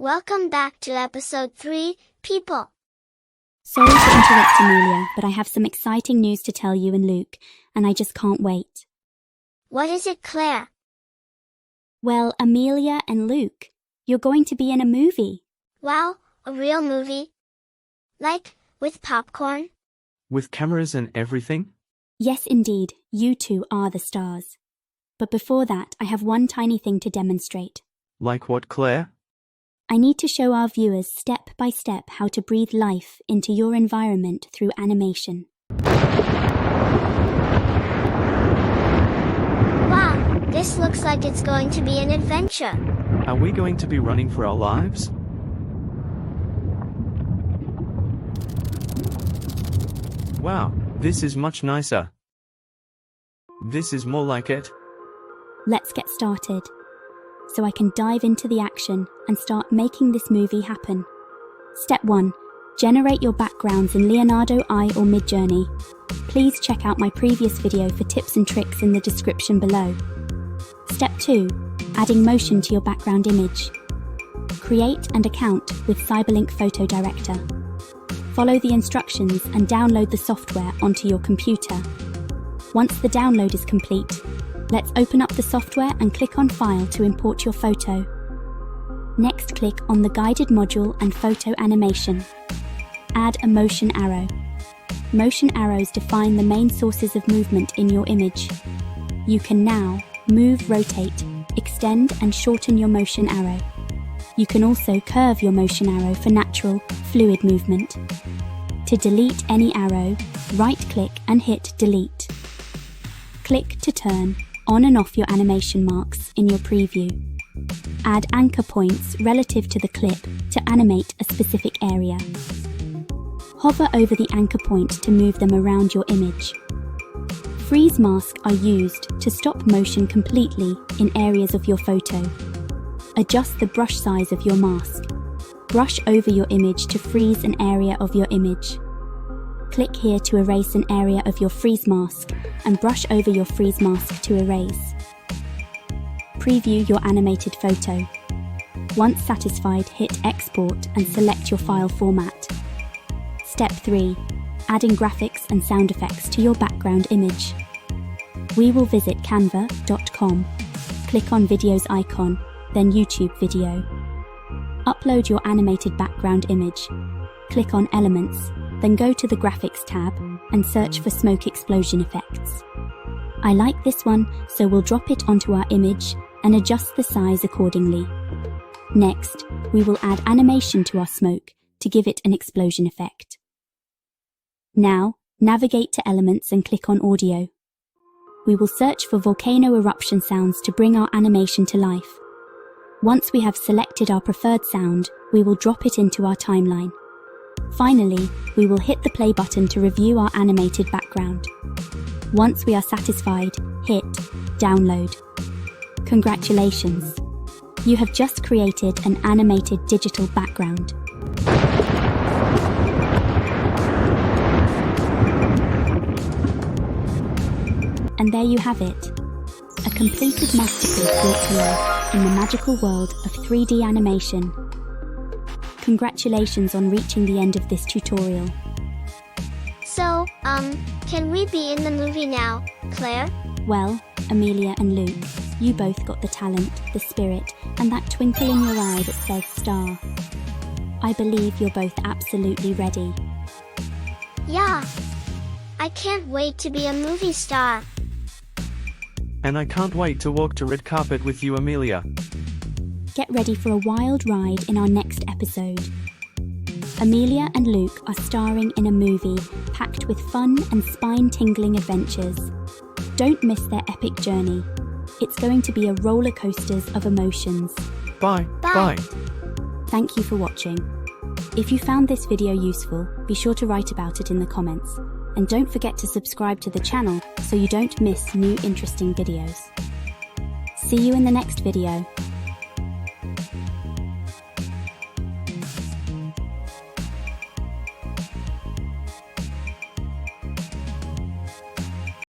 Welcome back to episode 3, people. Sorry to interrupt, Amelia, but I have some exciting news to tell you and Luke, and I just can't wait. What is it, Claire? Well, Amelia and Luke, you're going to be in a movie. Wow, a real movie? Like, with popcorn? With cameras and everything? Yes, indeed, you two are the stars. But before that, I have one tiny thing to demonstrate. Like what, Claire? I need to show our viewers step by step how to breathe life into your environment through animation. Wow, this looks like it's going to be an adventure. Are we going to be running for our lives? Wow, this is much nicer. This is more like it. Let's get started, so I can dive into the action and start making this movie happen. Step 1. Generate your backgrounds in Leonardo, AI or Midjourney. Please check out my previous video for tips and tricks in the description below. Step 2. Adding motion to your background image. Create an account with Cyberlink PhotoDirector. Follow the instructions and download the software onto your computer. Once the download is complete, let's open up the software and click on File to import your photo. Next, click on the guided module and photo animation. Add a motion arrow. Motion arrows define the main sources of movement in your image. You can now move, rotate, extend and shorten your motion arrow. You can also curve your motion arrow for natural, fluid movement. To delete any arrow, right-click and hit Delete. Click to turn on and off your animation marks in your preview. Add anchor points relative to the clip to animate a specific area. Hover over the anchor point to move them around your image. Freeze masks are used to stop motion completely in areas of your photo. Adjust the brush size of your mask. Brush over your image to freeze an area of your image. Click here to erase an area of your freeze mask and brush over your freeze mask to erase. Preview your animated photo. Once satisfied, hit Export and select your file format. Step 3. Adding graphics and sound effects to your background image. We will visit canva.com. Click on Videos icon, then YouTube video. Upload your animated background image. Click on Elements, then go to the Graphics tab and search for smoke explosion effects. I like this one, so we'll drop it onto our image and adjust the size accordingly. Next, we will add animation to our smoke to give it an explosion effect. Now, navigate to Elements and click on Audio. We will search for volcano eruption sounds to bring our animation to life. Once we have selected our preferred sound, we will drop it into our timeline. Finally, we will hit the play button to review our animated background. Once we are satisfied, hit Download. Congratulations! You have just created an animated digital background. And there you have it, a completed masterpiece brought to life in the magical world of 3D animation. Congratulations on reaching the end of this tutorial. So, can we be in the movie now, Claire? Well, Amelia and Luke, you both got the talent, the spirit, and that twinkle in your eye that says star. I believe you're both absolutely ready. Yeah. I can't wait to be a movie star. And I can't wait to walk the red carpet with you, Amelia. Get ready for a wild ride in our next episode. Amelia and Luke are starring in a movie packed with fun and spine-tingling adventures. Don't miss their epic journey. It's going to be a roller coaster of emotions. Bye. Bye. Thank you for watching. If you found this video useful, be sure to write about it in the comments. And don't forget to subscribe to the channel so you don't miss new interesting videos. See you in the next video.